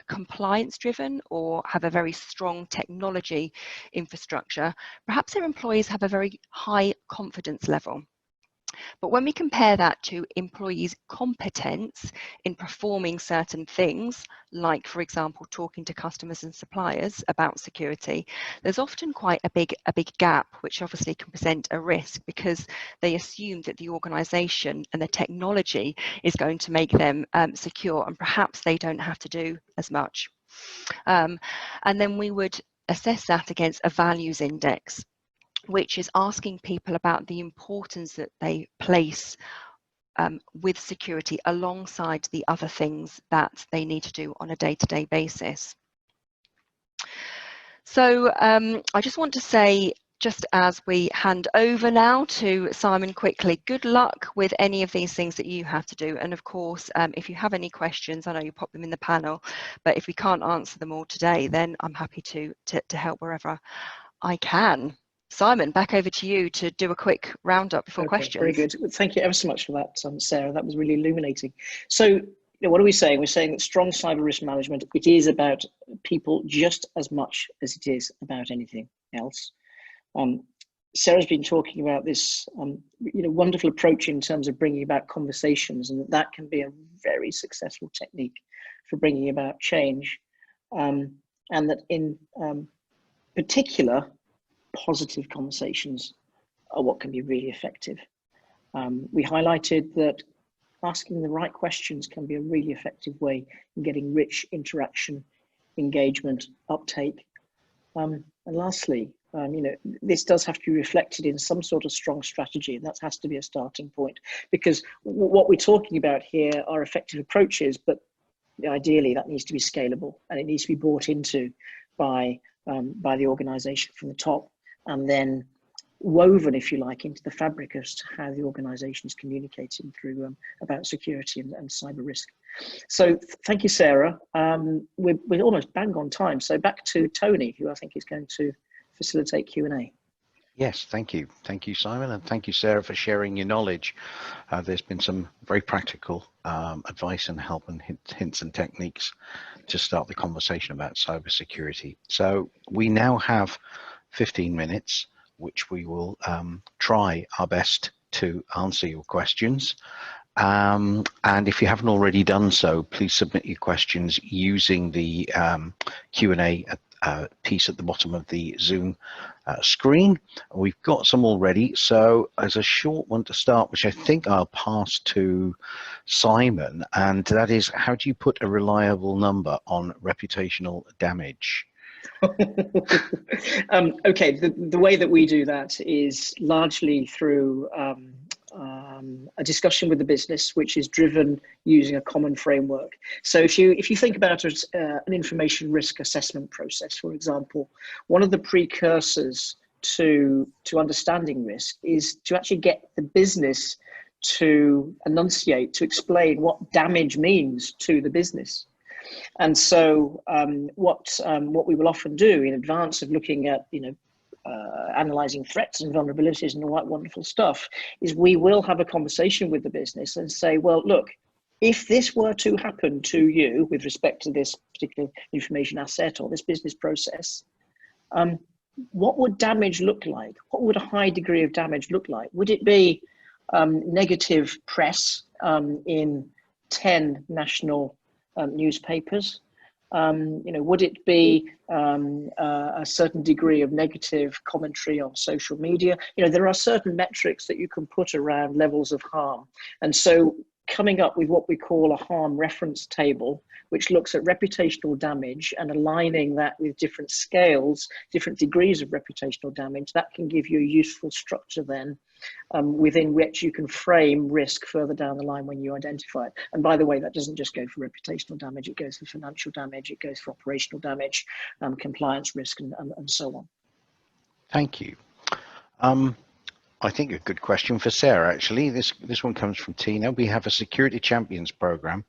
S2: compliance driven or have a very strong technology infrastructure, perhaps their employees have a very high confidence level. But when we compare that to employees' competence in performing certain things, like, for example, talking to customers and suppliers about security, there's often quite a big gap, which obviously can present a risk because they assume that the organisation and the technology is going to make them secure, and perhaps they don't have to do as much. And then we would assess that against a values index, which is asking people about the importance that they place with security alongside the other things that they need to do on a day-to-day basis. So I just want to say, just as we hand over now to Simon quickly, good luck with any of these things that you have to do. And of course, if you have any questions, I know you pop them in the panel, but if we can't answer them all today, then I'm happy to help wherever I can. Simon, back over to you to do a quick roundup before questions.
S3: Very good. Thank you ever so much for that, Sarah. That was really illuminating. So, what are we saying? We're saying that strong cyber risk management, it is about people just as much as it is about anything else. Sarah's been talking about this wonderful approach in terms of bringing about conversations, and that can be a very successful technique for bringing about change, and that in particular, positive conversations are what can be really effective. We highlighted that asking the right questions can be a really effective way in getting rich interaction, engagement, uptake. And lastly, this does have to be reflected in some sort of strong strategy, and that has to be a starting point, because what we're talking about here are effective approaches, but ideally that needs to be scalable, and it needs to be bought into by the organization from the top, and then woven, if you like, into the fabric as to how the organization is communicating through about security and cyber risk. So thank you, Sarah. We're almost bang on time. So back to Tony, who I think is going to facilitate Q&A.
S1: Yes, thank you. Thank you, Simon, and thank you, Sarah, for sharing your knowledge. There's been some very practical advice and help and hints and techniques to start the conversation about cybersecurity. So we now have 15 minutes, which we will try our best to answer your questions. And if you haven't already done so, please submit your questions using the Q&A piece at the bottom of the Zoom screen. We've got some already, so as a short one to start, which I think I'll pass to Simon, and that is, how do you put a reliable number on reputational damage?
S3: Okay, the way that we do that is largely through a discussion with the business, which is driven using a common framework. So if you think about an information risk assessment process, for example, one of the precursors to understanding risk is to actually get the business to enunciate, to explain what damage means to the business. And so what we will often do in advance of looking at analyzing threats and vulnerabilities and all that wonderful stuff is we will have a conversation with the business and say, well, look, if this were to happen to you with respect to this particular information asset or this business process, what would damage look like? What would a high degree of damage look like? Would it be negative press in 10 national newspapers? Would it be a certain degree of negative commentary on social media? There are certain metrics that you can put around levels of harm. And so coming up with what we call a harm reference table, which looks at reputational damage and aligning that with different scales, different degrees of reputational damage, that can give you a useful structure then within which you can frame risk further down the line when you identify it. And by the way, that doesn't just go for reputational damage, it goes for financial damage, it goes for operational damage, compliance risk, and so on.
S1: Thank you. I think a good question for Sarah, actually. This one comes from Tina. We have a security champions program,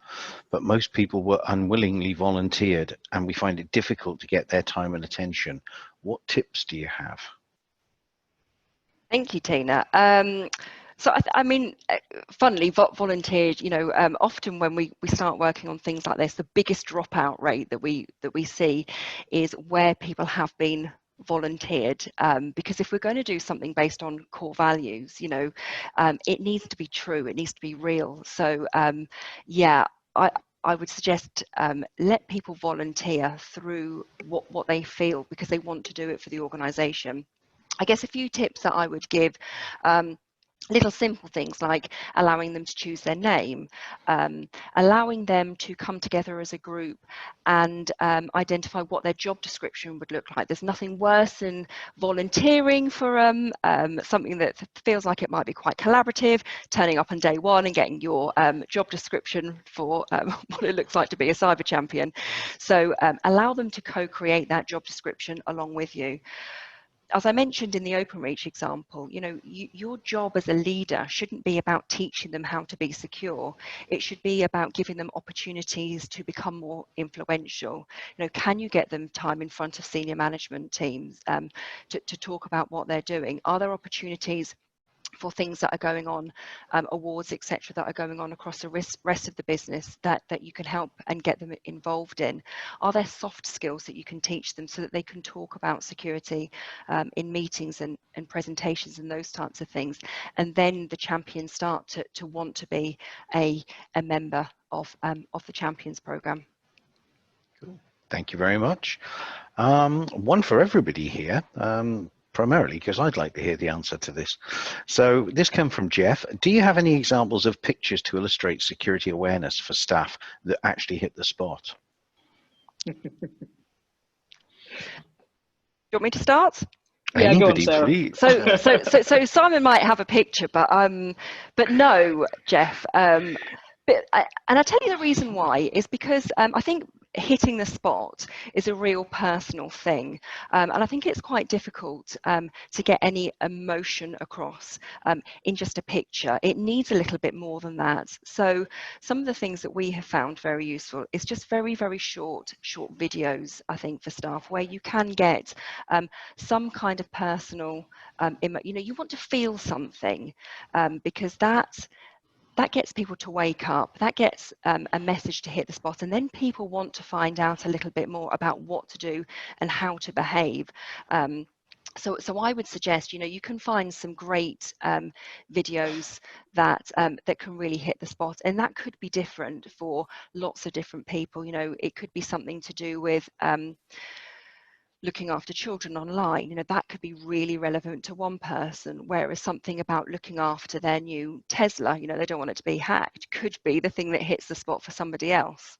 S1: but most people were unwillingly volunteered, and we find it difficult to get their time and attention. What tips do you have?
S2: Thank you, Tina. So I mean, funnily, volunteered. Often when we start working on things like this, the biggest dropout rate that we see is where people have been volunteered, because if we're going to do something based on core values, it needs to be true, it needs to be real. So yeah, I would suggest let people volunteer through what they feel, because they want to do it for the organization. I guess a few tips that I would give. little simple things like allowing them to choose their name, allowing them to come together as a group and identify what their job description would look like. There's nothing worse than volunteering for something that feels like it might be quite collaborative, turning up on day one and getting your job description for what it looks like to be a cyber champion. So allow them to co-create that job description along with you. As I mentioned in the OpenReach example, your job as a leader shouldn't be about teaching them how to be secure. It should be about giving them opportunities to become more influential. Can you get them time in front of senior management teams to talk about what they're doing? Are there opportunities for things that are going on, awards, etc., that are going on across the rest of the business that you can help and get them involved in? Are there soft skills that you can teach them so that they can talk about security in meetings and presentations and those types of things? And then the champions start to want to be a member of the Champions Programme.
S1: Cool. Thank you very much. One for everybody here. Primarily because I'd like to hear the answer to this. So this came from Jeff. Do you have any examples of pictures to illustrate security awareness for staff that actually hit the spot?
S2: Do you want me to start?
S3: Yeah,
S1: Anybody,
S3: go on, Sarah.
S1: please.
S2: So Simon might have a picture, but no, Jeff. And I tell you the reason why is because I think hitting the spot is a real personal thing, and I think it's quite difficult to get any emotion across in just a picture. It needs a little bit more than that. So some of the things that we have found very useful is just very, very short videos, I think, for staff, where you can get some kind of personal you want to feel something, because that gets people to wake up, that gets a message to hit the spot, and then people want to find out a little bit more about what to do and how to behave. So I would suggest, you can find some great videos that can really hit the spot, and that could be different for lots of different people. It could be something to do with looking after children online, that could be really relevant to one person, whereas something about looking after their new Tesla, they don't want it to be hacked, could be the thing that hits the spot for somebody else.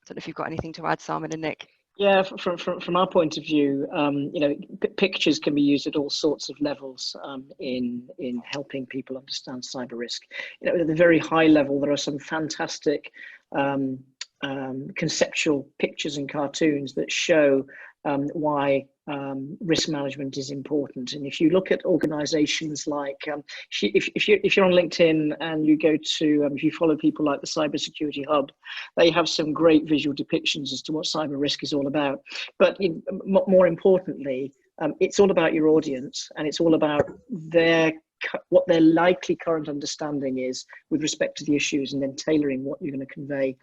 S2: I don't know if you've got anything to add, Simon and Nick.
S3: Yeah, from our point of view, pictures can be used at all sorts of levels in helping people understand cyber risk. At the very high level, there are some fantastic conceptual pictures and cartoons that show why risk management is important. And if you look at organizations like, if you're on LinkedIn and you go to, if you follow people like the Cybersecurity Hub, they have some great visual depictions as to what cyber risk is all about. But more importantly, it's all about your audience, and it's all about what their likely current understanding is with respect to the issues, and then tailoring what you're going to convey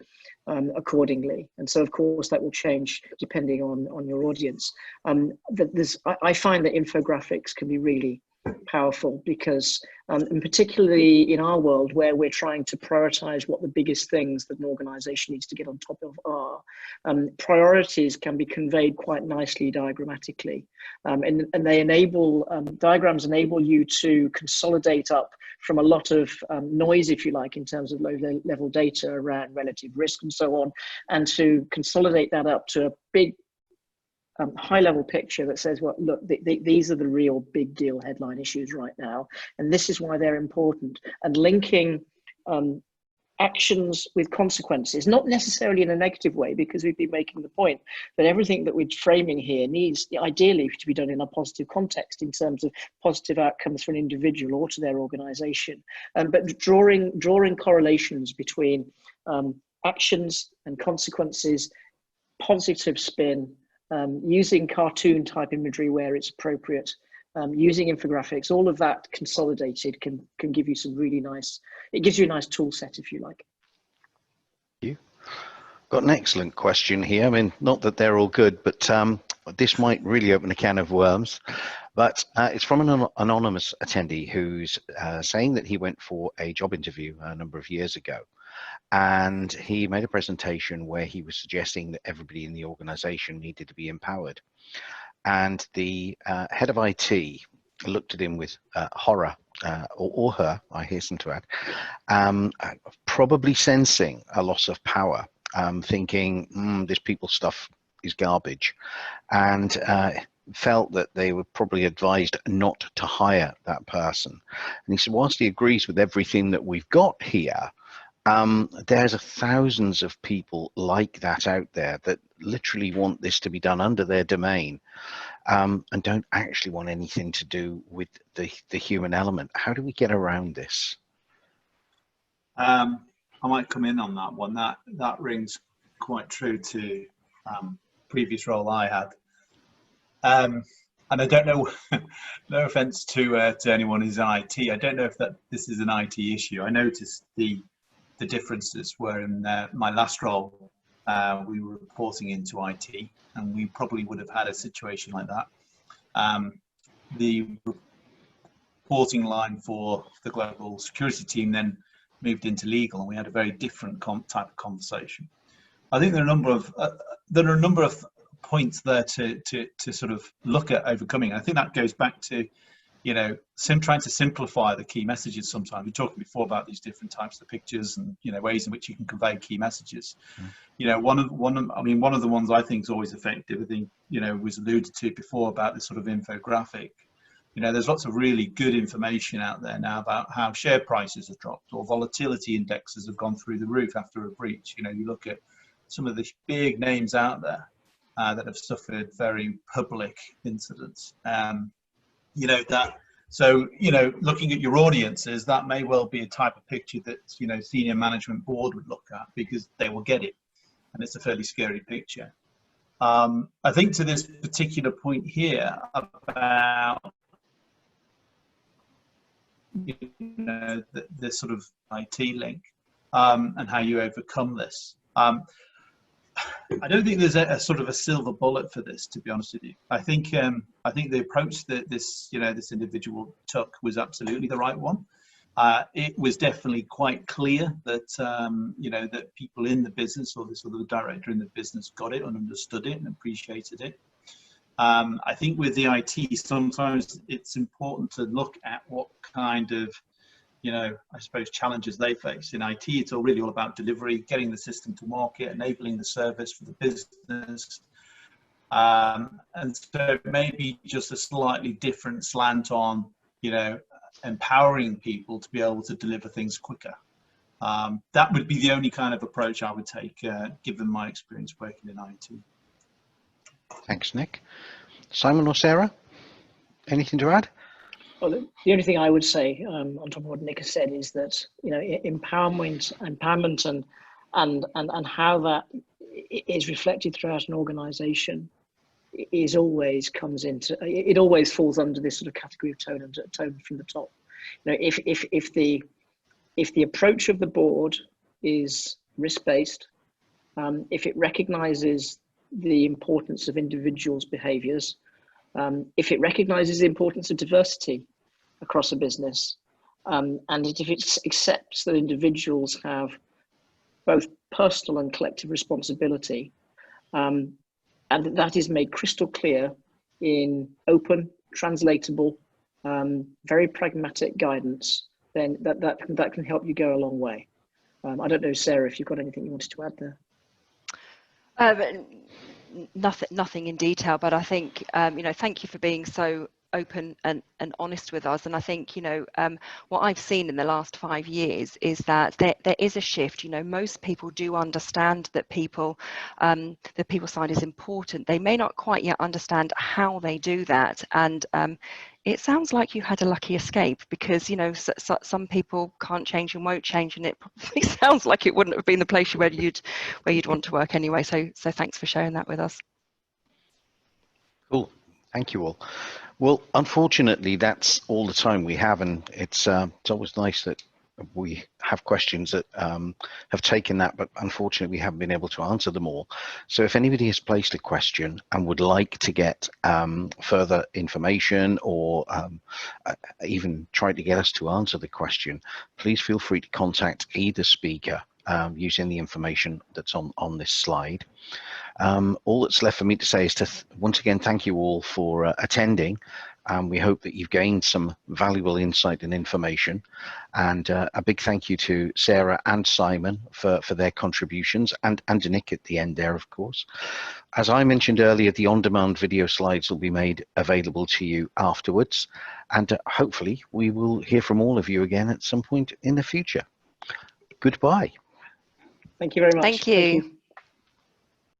S3: accordingly. And so, of course, that will change depending on your audience. I find that infographics can be really powerful because, and particularly in our world where we're trying to prioritize what the biggest things that an organization needs to get on top of are, priorities can be conveyed quite nicely diagrammatically, and they enable, diagrams enable you to consolidate up from a lot of noise, if you like, in terms of low level data around relative risk and so on, and to consolidate that up to a big high level picture that says, well, look, these are the real big deal headline issues right now, and this is why they're important, and linking actions with consequences, not necessarily in a negative way, because we've been making the point that everything that we're framing here needs ideally to be done in a positive context in terms of positive outcomes for an individual or to their organization, but drawing correlations between actions and consequences, positive spin, using cartoon type imagery where it's appropriate, using infographics, all of that consolidated can give you some really nice, it gives you a nice tool set, if you like.
S1: Thank you. Got an excellent question here. I mean, not that they're all good, but this might really open a can of worms. But it's from an anonymous attendee who's saying that he went for a job interview a number of years ago. And he made a presentation where he was suggesting that everybody in the organization needed to be empowered. And the head of IT looked at him with horror or her, I hasten to add, probably sensing a loss of power, thinking this people stuff is garbage, and felt that they were probably advised not to hire that person. And he said, whilst he agrees with everything that we've got here, there's thousands of people like that out there that literally want this to be done under their domain, and don't actually want anything to do with the human element. How do we get around this?
S4: I might come in on that one. That rings quite true to previous role I had. And I don't know, no offense to anyone who's in IT, I don't know if this is an IT issue. I noticed the differences were in my last role, we were reporting into IT, and we probably would have had a situation like that. The reporting line for the global security team then moved into legal, and we had a very different type of conversation. I think there are a number of points there to sort of look at overcoming. I think that goes back to, you know, trying to simplify the key messages. Sometimes we talked before about these different types of pictures and, you know, ways in which you can convey key messages. You know, one of the ones I think is always effective, I think, you know, was alluded to before about this sort of infographic. You know, there's lots of really good information out there now about how share prices have dropped, or volatility indexes have gone through the roof after a breach. You know, you look at some of the big names out there that have suffered very public incidents. You know, so, you know, looking at your audiences, that may well be a type of picture that, you know, senior management board would look at, because they will get it, and it's a fairly scary picture. I think to this particular point here about, you know, the sort of IT link, and how you overcome this. I don't think there's a sort of a silver bullet for this, to be honest with you. I think the approach that this individual took was absolutely the right one. It was definitely quite clear that you know, that people in the business, or the sort of the director in the business, got it and understood it and appreciated it. I think with the IT, sometimes it's important to look at what kind of, you know, I suppose, challenges they face. In IT, it's really all about delivery, getting the system to market, enabling the service for the business. And so maybe just a slightly different slant on, you know, empowering people to be able to deliver things quicker. That would be the only kind of approach I would take, given my experience working in IT.
S1: Thanks, Nick. Simon or Sarah, anything to add?
S3: Well, the only thing I would say on top of what Nick has said is that, you know, empowerment and how that is reflected throughout an organisation always falls under this sort of category of tone from the top. You know, if the approach of the board is risk-based, if it recognises the importance of individuals' behaviours, if it recognises the importance of diversity across a business, and if it accepts that individuals have both personal and collective responsibility, and that is made crystal clear in open, translatable, very pragmatic guidance, then that can help you go a long way. I don't know, Sarah, if you've got anything you wanted to add there.
S2: Nothing in detail, but I think, you know, thank you for being so open and honest with us. And I think, you know, what I've seen in the last 5 years is that there is a shift. You know, most people do understand that the people side is important. They may not quite yet understand how they do that. And it sounds like you had a lucky escape, because, you know, some people can't change and won't change, and it probably sounds like it wouldn't have been the place where you'd want to work anyway. So thanks for sharing that with us.
S1: Cool. Thank you all. Well, unfortunately, that's all the time we have, and it's always nice that we have questions that have taken that, but unfortunately we haven't been able to answer them all. So if anybody has placed a question and would like to get further information, or even try to get us to answer the question, please feel free to contact either speaker using the information that's on this slide. All that's left for me to say is to once again thank you all for attending, and we hope that you've gained some valuable insight and information. And a big thank you to Sarah and Simon for their contributions, and Nick at the end there, of course. As I mentioned earlier, the on-demand video slides will be made available to you afterwards, and hopefully we will hear from all of you again at some point in the future. Goodbye.
S3: Thank you very much.
S2: Thank you.